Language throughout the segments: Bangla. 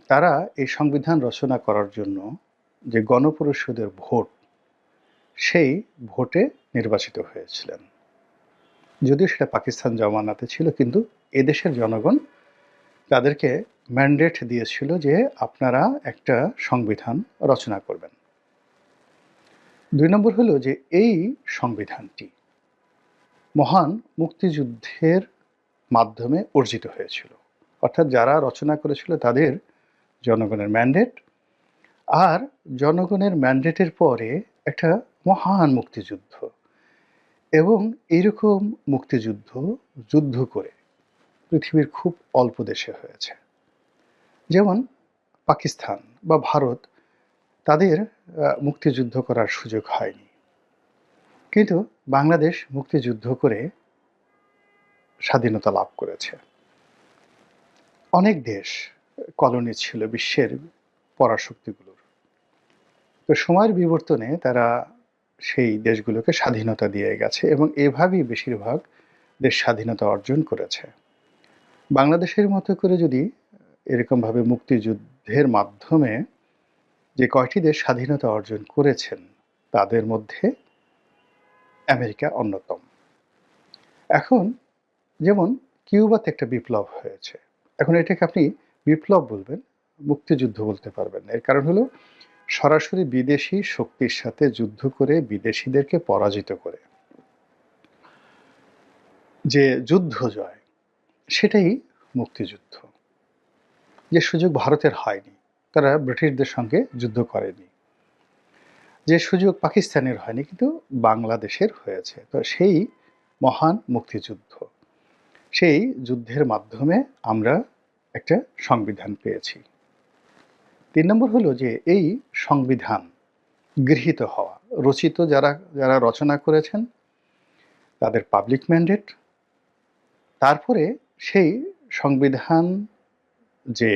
তারা এই সংবিধান রচনা করার জন্য যে গণপরিষদের ভোট, সেই ভোটে নির্বাচিত হয়েছিলেন। যদিও সেটা পাকিস্তান জমানাতে ছিল, কিন্তু এদেশের জনগণ তাদেরকে ম্যান্ডেট দিয়েছিল যে আপনারা একটা সংবিধান রচনা করবেন। ২ নম্বর হলো যে এই সংবিধানটি মহান মুক্তিযুদ্ধের মাধ্যমে অর্জিত হয়েছিল। অর্থাৎ যারা রচনা করেছিল তাদের জনগণের ম্যান্ডেট, আর জনগণের ম্যান্ডেটের পরে একটা মহান মুক্তিযুদ্ধ, এবং এইরকম মুক্তিযুদ্ধ যুদ্ধ করে পৃথিবীর খুব অল্প দেশে হয়েছে। যেমন পাকিস্তান বা ভারত, তাদের মুক্তিযুদ্ধ করার সুযোগ হয়নি, কিন্তু বাংলাদেশ মুক্তিযুদ্ধ করে স্বাধীনতা লাভ করেছে। অনেক দেশ কলোনি ছিল বিশ্বের পরাশক্তিগুলোর, তো সময়ের বিবর্তনে তারা সেই দেশগুলোকে স্বাধীনতা দিয়ে গেছে, এবং এভাবেই বেশিরভাগ দেশ স্বাধীনতা অর্জন করেছে। বাংলাদেশের মতো করে যদি এরকমভাবে মুক্তিযুদ্ধের মাধ্যমে যে কয়টি দেশ স্বাধীনতা অর্জন করেছেন, তাদের মধ্যে আমেরিকা অন্যতম। এখন যেমন কিউবাতে একটা বিপ্লব হয়েছে, এখন এটাকে আপনি বিপ্লব বলবেন, মুক্তিযুদ্ধ বলতে পারবেন না। এর কারণ হলো সরাসরি বিদেশি শক্তির সাথে যুদ্ধ করে বিদেশিদেরকে পরাজিত করে যে যুদ্ধ জয়, সেটাই মুক্তিযুদ্ধ। যে সুযোগ ভারতের হয়নি, তারা ব্রিটিশদের সঙ্গে যুদ্ধ করেনি। যে সুযোগ পাকিস্তানের হয়নি, কিন্তু বাংলাদেশের হয়েছে। তো সেই মহান মুক্তিযুদ্ধ, সেই যুদ্ধের মাধ্যমে আমরা একটা সংবিধান পেয়েছি। ৩ নম্বর হলো যে এই সংবিধান গৃহীত হওয়া, রচিত যারা যারা রচনা করেছেন তাদের পাবলিক ম্যান্ডেট, তারপরে সেই সংবিধান যে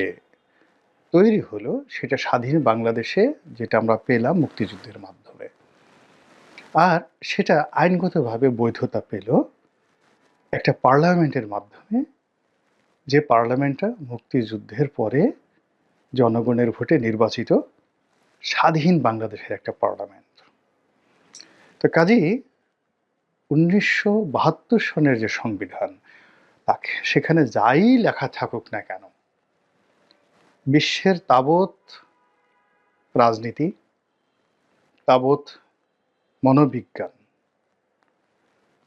তৈরি হলো সেটা স্বাধীন বাংলাদেশে, যেটা আমরা পেলাম মুক্তিযুদ্ধের মাধ্যমে, আর সেটা আইনগতভাবে বৈধতা পেল একটা পার্লামেন্টের মাধ্যমে, যে পার্লামেন্টটা মুক্তিযুদ্ধের পরে জনগণের ভোটে নির্বাচিত স্বাধীন বাংলাদেশের একটা পার্লামেন্ট। তো কাজেই ১৯৭২ সনের যে সংবিধান, তাকে সেখানে যাই লেখা থাকুক না কেন, বিশ্বের তাবৎ রাজনীতি, তাবৎ মনোবিজ্ঞান,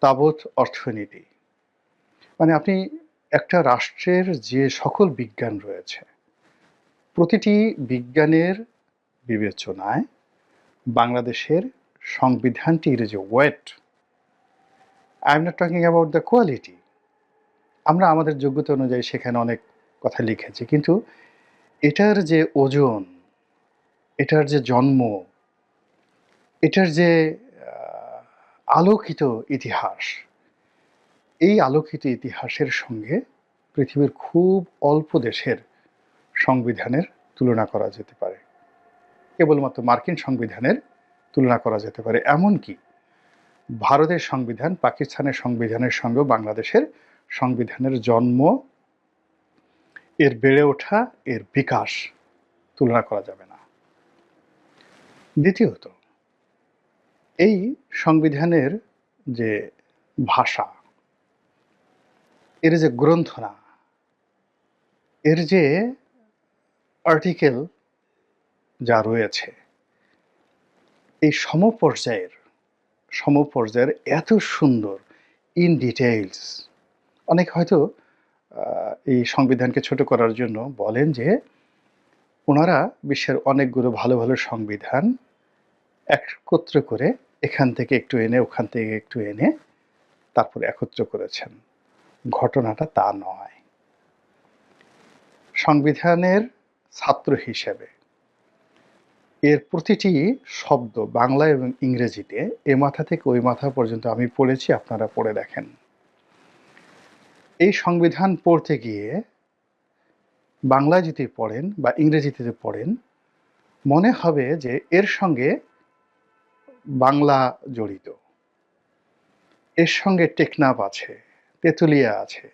তাবৎ অর্থনীতি, মানে আপনি একটা রাষ্ট্রের যে সকল বিজ্ঞান রয়েছে, প্রতিটি বিজ্ঞানের বিবেচনায় বাংলাদেশের সংবিধানটির যে wait, I am not talking about the quality, আমরা আমাদের যোগ্যতা অনুযায়ী সেখানে অনেক কথা লিখেছি, কিন্তু এটার যে ওজন, এটার যে জন্ম, এটার যে আলোকিত ইতিহাস, এই আলোকিত ইতিহাসের সঙ্গে পৃথিবীর খুব অল্প দেশের সংবিধানের তুলনা করা যেতে পারে। কেবলমাত্র মার্কিন সংবিধানের তুলনা করা যেতে পারে। এমনকি ভারতের সংবিধান পাকিস্তানের সংবিধানের সঙ্গেও বাংলাদেশের সংবিধানের জন্ম, এর বেড়ে ওঠা, এর বিকাশ তুলনা করা যাবে না। দ্বিতীয়ত, এই সংবিধানের যে ভাষা, এর যে গ্রন্থনা, এর যে আর্টিকেল যা রয়েছে, এই সমপর্যায়ের এত সুন্দর ইন ডিটেইলস। অনেক হয়তো এই সংবিধানকে ছোট করার জন্য বলেন যে ওনারা বিশ্বের অনেকগুলো ভালো ভালো সংবিধান একত্র করে এখান থেকে একটু এনে ওখান থেকে একটু এনে তারপর একত্র করেছেন। ঘটনাটা তা নয়। সংবিধানের ছাত্র হিসেবে এর প্রতিটি শব্দ বাংলা এবং ইংরেজিতে এ মাথা থেকে ওই মাথা পর্যন্ত আমি পড়েছি, আপনারা পড়ে দেখেন। এই সংবিধান পড়তে গিয়ে বাংলায় যদি পড়েন বা ইংরেজিতে যদি পড়েন, মনে হবে যে এর সঙ্গে বাংলা জড়িত, এর সঙ্গে টেকনাফ আছে, তেঁতুলিয়া আছে,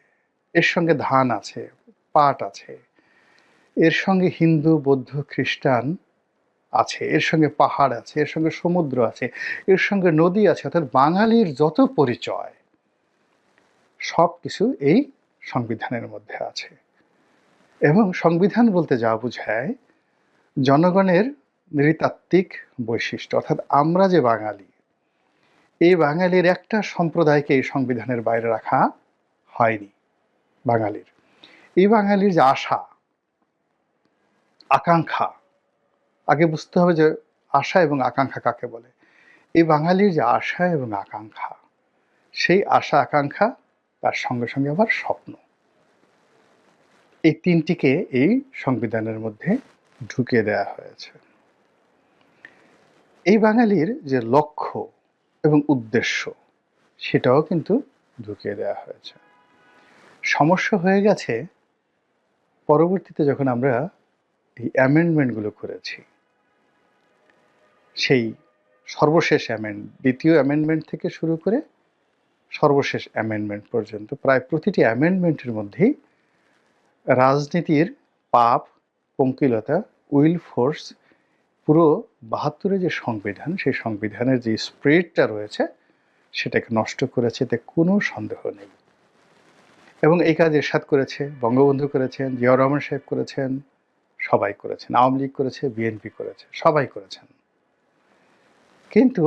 এর সঙ্গে ধান আছে, পাট আছে, এর সঙ্গে হিন্দু, বৌদ্ধ, খ্রিস্টান আছে, এর সঙ্গে পাহাড় আছে, এর সঙ্গে সমুদ্র আছে, এর সঙ্গে নদী আছে। অর্থাৎ বাঙালির যত পরিচয় সব কিছু এই সংবিধানের মধ্যে আছে। এবং সংবিধান বলতে যা বোঝায় জনগণের নৃতাত্ত্বিক বৈশিষ্ট্য, অর্থাৎ আমরা যে বাঙালি, এই বাঙালির একটা সম্প্রদায়কে এই সংবিধানের বাইরে রাখা হয়নি। বাঙালির এই বাঙালির যে আশা আকাঙ্ক্ষা, আগে বুঝতে হবে যে আশা এবং আকাঙ্ক্ষা কাকে বলে। এই বাঙালির যে আশা এবং আকাঙ্ক্ষা, সেই আশা আকাঙ্ক্ষা তার সঙ্গে সঙ্গে আবার স্বপ্ন, এই তিনটিকে এই সংবিধানের মধ্যে ঢুকিয়ে দেওয়া হয়েছে। এই বাঙালির যে লক্ষ্য এবং উদ্দেশ্য সেটাও কিন্তু ঢুকিয়ে দেওয়া হয়েছে। সমস্যা হয়ে গেছে পরবর্তীতে যখন আমরা এই অ্যামেন্ডমেন্টগুলো করেছি, সেই সর্বশেষ দ্বিতীয় অ্যামেন্ডমেন্ট থেকে শুরু করে সর্বশেষ অ্যামেন্ডমেন্ট পর্যন্ত প্রায় প্রতিটি অ্যামেন্ডমেন্টের মধ্যেই রাজনীতির পাপ, পঙ্কিলতা, উইল ফোর্স, পুরো ৭২ যে সংবিধান, সেই সংবিধানের যে স্পিরিটটা রয়েছে সেটাকে নষ্ট করেছে, এতে কোনো সন্দেহ নেই। এবং এই কাজ এরশাদ করেছে, বঙ্গবন্ধু করেছেন, জিয়াউর রহমান সাহেব করেছেন, সবাই করেছেন, আওয়ামী লীগ করেছে, বিএনপি করেছে, সবাই করেছেন। কিন্তু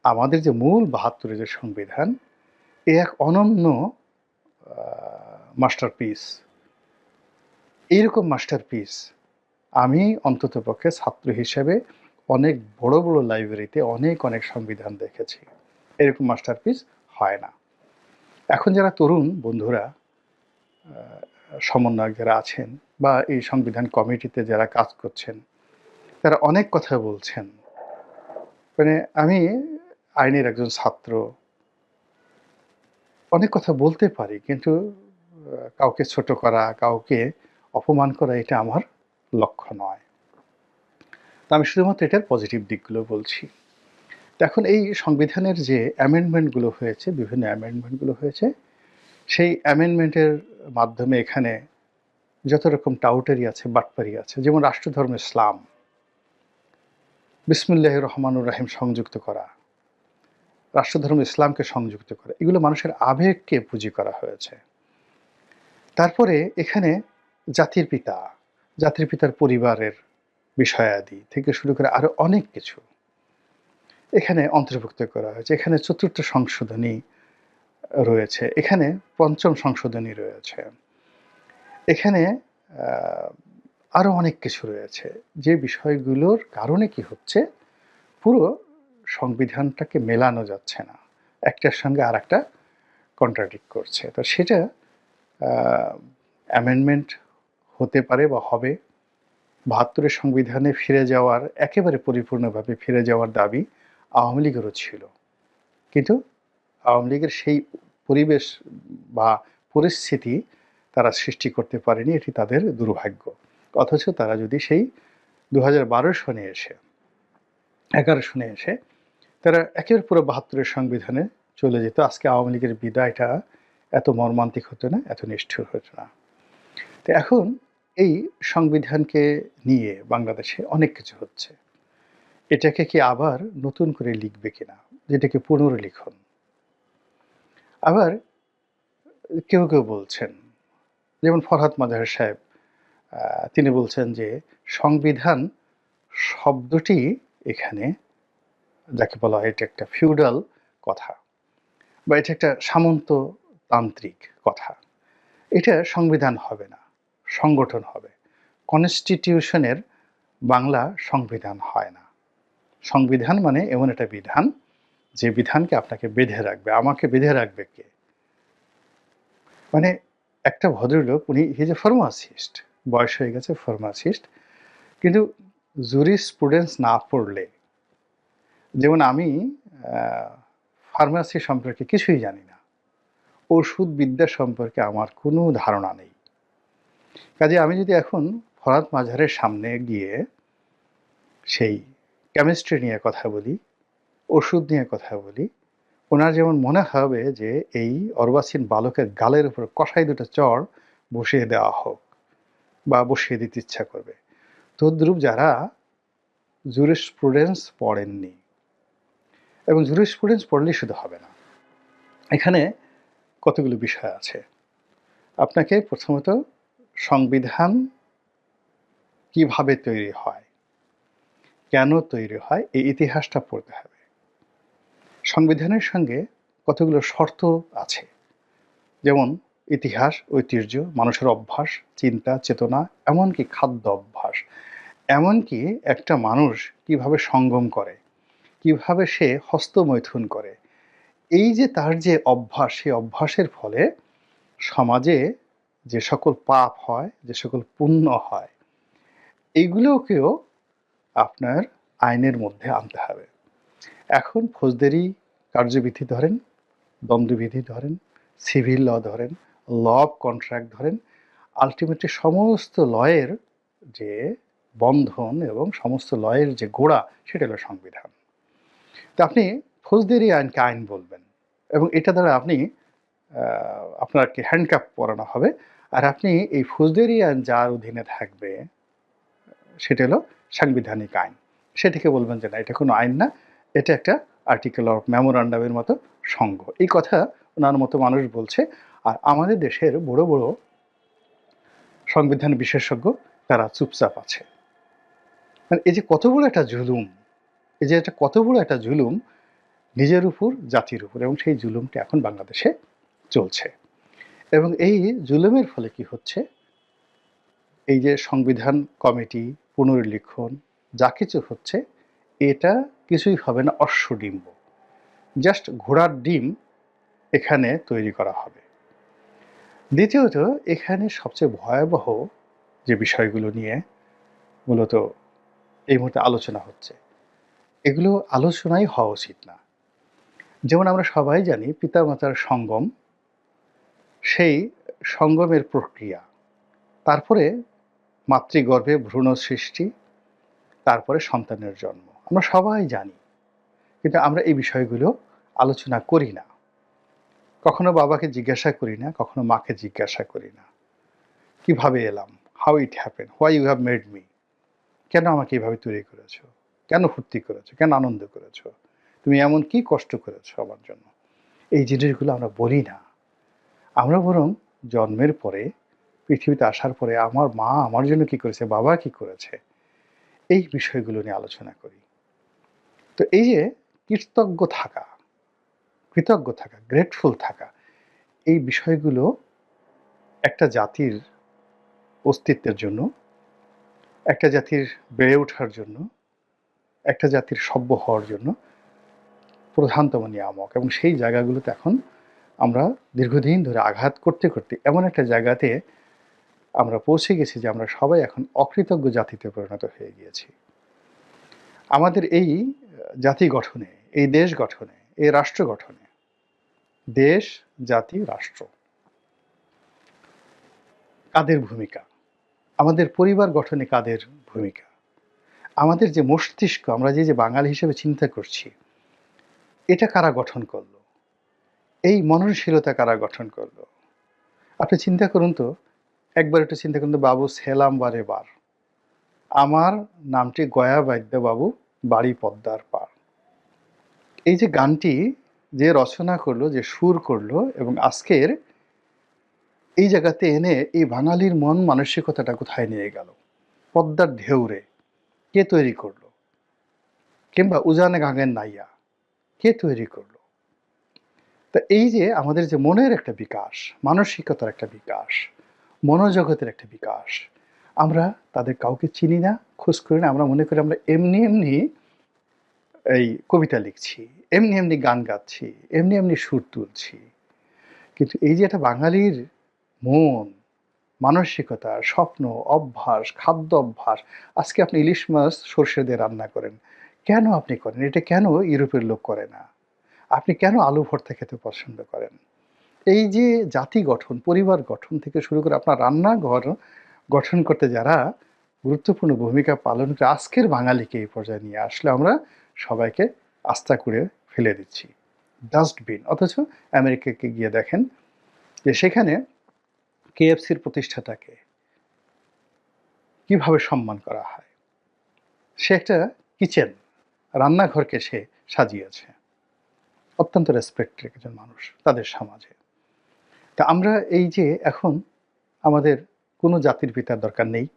আমাদের যে মূল ৭২ যে সংবিধান, এ এক অনন্য মাস্টারপিস। এইরকম মাস্টারপিস আমি অন্ততপক্ষে ছাত্র হিসেবে অনেক বড় বড় লাইব্রেরিতে অনেক সংবিধান দেখেছি। এরকম মাস্টারপিস হয় না। এখন যারা তরুণ বন্ধুরা, সমন্বয়ক যারা আছেন বা এই সংবিধান কমিটিতে যারা কাজ করছেন, তারা অনেক কথা বলছেন। মানে আমি আইনের একজন ছাত্র, অনেক কথা বলতে পারি, কিন্তু কাউকে ছোট করা, কাউকে অপমান করা এটা আমার লক্ষ্য নয়। তো আমি শুধুমাত্র এটার পজিটিভ দিকগুলো বলছি। তো এখন এই সংবিধানের যে অ্যামেন্ডমেন্টগুলো হয়েছে, বিভিন্ন অ্যামেন্ডমেন্টগুলো হয়েছে, সেই অ্যামেন্ডমেন্টের মাধ্যমে এখানে যত রকম টাউটারি আছে, বাটপারি আছে, যেমন রাষ্ট্রধর্ম ইসলাম, বিসমিল্লাহির রহমানুর রহিম সংযুক্ত করা, রাষ্ট্রধর্ম ইসলামকে সংযুক্ত করা, এগুলো মানুষের আবেগকে পুঁজি করা হয়েছে। তারপরে এখানে জাতির পিতার পরিবারের বিষয়াদি থেকে শুরু করে আরো অনেক কিছু এখানে অন্তর্ভুক্ত করা হয়েছে। এখানে ৪র্থ সংশোধনী রয়েছে, এখানে ৫ম সংশোধনী রয়েছে, এখানে আরো অনেক কিছু রয়েছে, যে বিষয়গুলোর কারণে কি হচ্ছে, পুরো সংবিধানটাকে মেলানো যাচ্ছে না, একটার সঙ্গে আর একটা কন্ট্রাডিক্ট করছে। তো সেটা অ্যামেন্ডমেন্ট হতে পারে বা হবে। ৭২ সংবিধানে ফিরে যাওয়ার, একেবারে পরিপূর্ণভাবে ফিরে যাওয়ার দাবি আওয়ামী লীগেরও ছিল, কিন্তু আওয়ামী লীগের সেই পরিবেশ বা পরিস্থিতি তারা সৃষ্টি করতে পারেনি, এটি তাদের দুর্ভাগ্য। অথচ তারা যদি সেই ২০১২ সনে এসে ১১ সনে এসে তারা একেবারে পুরো ৭২ সংবিধানে চলে যেত, আজকে আওয়ামী লীগের বিদায়টা এত মর্মান্তিক হতো না, এত নিষ্ঠুর হতো না। তো এখন এই সংবিধানকে নিয়ে বাংলাদেশে অনেক কিছু হচ্ছে। এটাকে কি আবার নতুন করে লিখবে কিনা, যেটাকে পুনর্লিখন। আবার কেউ বলছেন, যেমন ফরহাদ মাজাহার সাহেব, তিনি বলছেন যে সংবিধান শব্দটি এখানে যাকে বলা হয়, এটা একটা ফিউডাল কথা বা এটা একটা সামন্ততান্ত্রিক কথা। এটা সংবিধান হবে না, সংগঠন হবে। কনস্টিটিউশনের বাংলা সংবিধান হয় না। সংবিধান মানে এমন একটা বিধান, যে বিধানকে আপনাকে বেঁধে রাখবে। আমাকে বেঁধে রাখবে কে? মানে একটা ভদ্রলোক, উনি হি ইজ এ ফার্মাসিস্ট, বয়স হয়ে গেছে, ফার্মাসিস্ট, কিন্তু জুরিসপ্রুডেন্স না পড়লে, যেমন আমি ফার্মাসি সম্পর্কে কিছুই জানি না, ওষুধ বিদ্যা সম্পর্কে আমার কোনো ধারণা নেই। কাজে আমি যদি এখন ফরহাদ মাজাহারের সামনে গিয়ে সেই কেমিস্ট্রি নিয়ে কথা বলি, ওষুধ নিয়ে কথা বলি, ওনার যেমন মনে হবে যে এই অর্বাচীন বালকের গালের উপর কষাই দুটো চড় বসিয়ে দেওয়া হোক, বা বসিয়ে দিতে ইচ্ছা করবে। তদ্রূপ যারা জুরিসপ্রুডেন্স পড়েননি, এবং জুরিসপ্রুডেন্স পড়লেই শুধু হবে না, এখানে কতগুলো বিষয় আছে। আপনাকে প্রথমত সংবিধান কিভাবে তৈরি হয়, কেন তৈরি হয়, এই ইতিহাসটা পড়তে হবে। সংবিধানের সঙ্গে কতগুলো শর্ত আছে, যেমন ইতিহাস, ঐতিহ্য, মানুষের অভ্যাস, চিন্তা চেতনা, এমনকি খাদ্য অভ্যাস, এমনকি একটা মানুষ কিভাবে সঙ্গম করে, কিভাবে সে হস্তমৈথুন করে। এই যে তার যে অভ্যাস, সেই অভ্যাসের ফলে সমাজে যে সকল পাপ হয়, যে সকল পুণ্য হয়, এইগুলোকেও আপনার আইনের মধ্যে আনতে হবে। এখন ফৌজদারি কার্যবিধি ধরেন, দণ্ডবিধি ধরেন, সিভিল ল ধরেন, ল অফ কন্ট্রাক্ট ধরেন, আলটিমেটলি সমস্ত লয়ের যে বন্ধন এবং সমস্ত লয়ের যে গোড়া, সেটা হলো সংবিধান। তো আপনি ফৌজদারি আইনকে আইন বলবেন, এবং এটা দ্বারা আপনি আপনাকে হ্যান্ডকাপ পরানো হবে, আর আপনি এই ফৌজদারি আইন যার অধীনে থাকবে সেটা হলো সাংবিধানিক আইন। সেটাকে বলবেন যে না, এটা কোনো আইন না, এটা একটা আর্টিকেল অফ মেমোরান্ডামের মতো সংঘ। এই কথা ওনার মতো মানুষ বলছে। আর আমাদের দেশের বড় বড় সংবিধান বিশেষজ্ঞ তারা চুপচাপ আছে। মানে এই যে কত বড় একটা জুলুম, এই যে এটা কত বড় একটা জুলুম নিজের উপর, জাতির উপর, এবং সেই জুলুমটা এখন বাংলাদেশে চলছে। এবং এই জুলুমের ফলে কি হচ্ছে, এই যে সংবিধান কমিটি, পুনর্লিখন, যা কিছু হচ্ছে, এটা কিছুই হবে না অশ্বডিম্ব, জাস্ট ঘোড়ার ডিম এখানে তৈরি করা হবে। দ্বিতীয়ত, এখানে সবচেয়ে ভয়াবহ যে বিষয়গুলো নিয়ে মূলত এই মুহূর্তে আলোচনা হচ্ছে, এগুলো আলোচনাই হওয়া উচিত না। যেমন আমরা সবাই জানি পিতামাতার সঙ্গম, সেই সঙ্গমের প্রক্রিয়া, তারপরে মাতৃগর্ভে ভ্রূণ সৃষ্টি, তারপরে সন্তানের জন্ম, আমরা সবাই জানি। কিন্তু আমরা এই বিষয়গুলো আলোচনা করি না। কখনো বাবাকে জিজ্ঞাসা করি না, কখনো মাকে জিজ্ঞাসা করি না কিভাবে এলাম, how it happen, why you have made me, কেন আমাকে এইভাবে তৈরি করেছো, কেন ফুর্তি করেছো, কেন আনন্দ করেছো, তুমি এমন কি কষ্ট করেছো আমার জন্য। এই জিনিসগুলো আমরা বলি না। আমরা বরং জন্মের পরে, পৃথিবীতে আসার পরে আমার মা আমার জন্য কি করেছে, বাবা কি করেছে, এই বিষয়গুলো নিয়ে আলোচনা করি। তো এই যে কৃতজ্ঞ থাকা, গ্রেটফুল থাকা, এই বিষয়গুলো একটা জাতির অস্তিত্বের জন্য, একটা জাতির বেড়ে ওঠার জন্য, একটা জাতির সভ্য হওয়ার জন্য প্রধানতম নিয়ামক। এবং সেই জায়গাগুলোতে এখন আমরা দীর্ঘদিন ধরে আঘাত করতে করতে এমন একটা জায়গাতে আমরা পৌঁছে গেছি যে আমরা সবাই এখন অকৃতজ্ঞ জাতিতে পরিণত হয়ে গিয়েছি। আমাদের এই জাতি গঠনে, এই দেশ গঠনে, এই রাষ্ট্র গঠনে, দেশ, জাতি, রাষ্ট্র, কাদের ভূমিকা, আমাদের পরিবার গঠনে কাদের ভূমিকা, আমাদের যে মস্তিষ্ক, আমরা যে বাঙালি হিসেবে চিন্তা করছি, এটা কারা গঠন করলো, এই মননশীলতা কারা গঠন করলো। আপনি চিন্তা করুন তো, একবার একটু চিন্তা করুন তো, বাবু ছেলাম বারে বার, আমার নামটি গয়া বাদ্য বাবু, বাড়ি পদ্মার পার। এই যে গানটি যে রচনা করলো, যে সুর করলো, এবং আজকের এই জায়গাতে এনে এই বাঙালির মন মানসিকতাটা কোথায় নিয়ে গেল, পদ্মার ঢেউরে কে তৈরি করলো, কিংবা উজানে গাঙের নাইয়া কে তৈরি করলো। তা এই যে আমাদের যে মনের একটা বিকাশ, মানসিকতার একটা বিকাশ, মনোজগতের একটা বিকাশ, আমরা তাদের কাউকে চিনি না, খোঁজ করি না। আমরা মনে করি আমরা এমনি এমনি এই কবিতা লিখছি, এমনি এমনি গান গাচ্ছি, এমনি এমনি সুর তুলছি। কিন্তু এই যে একটা বাঙালির মন, মানসিকতা, স্বপ্ন, অভ্যাস, খাদ্য অভ্যাস, আজকে আপনি ইলিশ মাছ সর্ষে দিয়ে রান্না করেন, কেন আপনি করেন এটা? কেন ইউরোপের লোক করে না? আপনি কেন আলু ভর্তা খেতে পছন্দ করেন? এই যে জাতি গঠন, পরিবার গঠন থেকে শুরু করে আপনার রান্নাঘর গঠন করতে যারা গুরুত্বপূর্ণ ভূমিকা পালন করে আজকের বাঙালিকে এই পর্যায়ে নিয়ে আসলে আমরা সবাইকে আস্থা করে ফেলে দিচ্ছি ডাস্টবিন। অথচ আমেরিকাকে গিয়ে দেখেন যে সেখানে কেএফসির প্রতিষ্ঠাতাকে, কিভাবে সম্মান করা হয়। সে একটা কিচেন, রান্নাঘরকে সে সাজিয়েছে। অত্যন্ত রেসপেক্টেড একজন মানুষ তাদের সমাজে। তা আমরা এই যে এখন আমাদের কোনো জাতির পিতার দরকার নেই।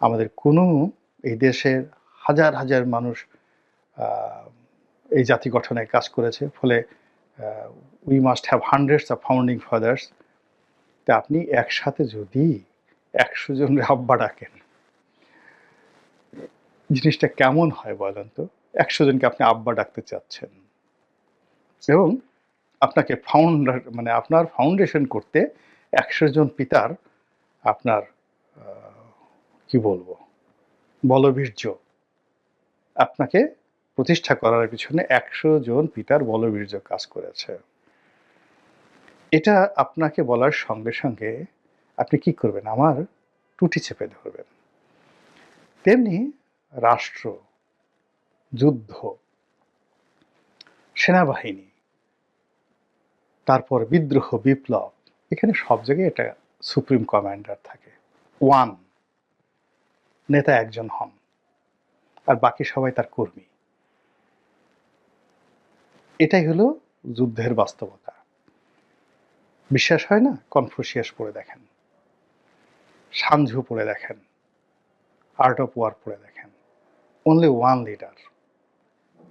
আমাদের কোনো এই দেশের হাজার, হাজার মানুষ আ এই জাতি গঠনে কাজ করেছে। ফলে আ we must have hundreds of founding fathers. তা আপনি একসাথে যদি ১০০ জনের আব্বা ডাকেন, জিনিসটা কেমন হয় বলেন তো? ১০০ জনকে আপনি আব্বা ডাকতে চাচ্ছেন এবং আপনাকে মানে আপনার ফাউন্ডেশন করতে ১০০ জন পিতার আপনার আ কি বলবো? বলবীর্য আপনাকে প্রতিষ্ঠা করার পিছনে ১০০ জন পিতার বলবীর্য কাজ করেছে। এটা আপনাকে বলার সঙ্গে, সঙ্গে আপনি কি করবেন? আমার টুটি চেপে ধরবেন। তেমনি রাষ্ট্র, যুদ্ধ, সেনাবাহিনী, তারপর বিদ্রোহ, বিপ্লব, এখানে সব জায়গায় একটা সুপ্রিম কমান্ডার থাকে। ওয়ান নেতা একজন হন, আর বাকি সবাই তার কর্মী। এটাই হলো যুদ্ধের বাস্তবতা। বিশ্বাস হয় না? কনফুসিয়াস পড়ে দেখেন, সানঝু পড়ে দেখেন, আর্ট অফ ওয়ার পড়ে দেখেন। অনলি ওয়ান লিডার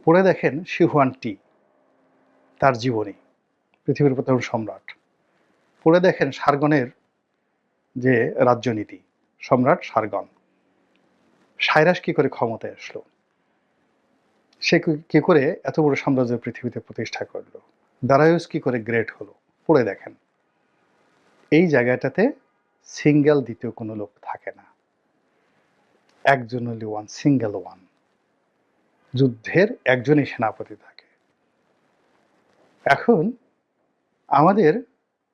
পড়ে দেখেন শি হুয়ান টি, তার জীবনী, পৃথিবীর প্রথম সম্রাট। পড়ে দেখেন সারগনের যে রাজ্যনীতি, সম্রাট সারগন। সাইরাস কি করে ক্ষমতায় আসলো, সে কি করে এত বড় সাম্রাজ্য পৃথিবীতে প্রতিষ্ঠা করলো, দারায়ুস কি করে গ্রেট হলো, পড়ে দেখেন। এই জায়গাটাতে সিঙ্গেল দ্বিতীয় কোনো লোক থাকে না, একজন হলে ওয়ান, সিঙ্গেল ওয়ান। যুদ্ধের একজনই সেনাপতি থাকে। এখন আমাদের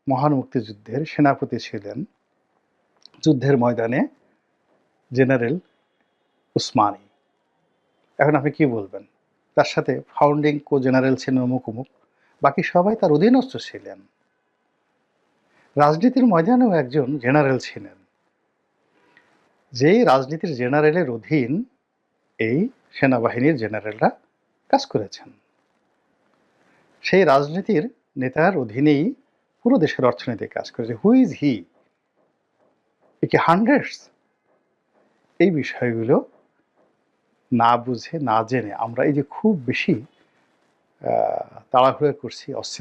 মহান মুক্তিযুদ্ধের সেনাপতি ছিলেন যুদ্ধের ময়দানে জেনারেল উসমানী। এখন আপনি কি বলবেন? তার সাথে ফাউন্ডিং কো জেনারেল ছিলেন অমুক অমুক, বাকি সবাই তার অধীনস্থ ছিলেন। রাজনীতির ময়দানেও একজন জেনারেল ছিলেন, যেই রাজনীতির জেনারেলের অধীন এই সেনাবাহিনীর জেনারেলরা কাজ করেছেন। সেই রাজনীতির নেতার অধীনেই পুরো দেশের অর্থনীতি কাজ করেছে। Who is he? একে হান্ড্রেডস? এই বিষয়গুলো না বুঝে না জেনে আমরা এই যে খুব বেশি তাড়াহুড়ো করছি,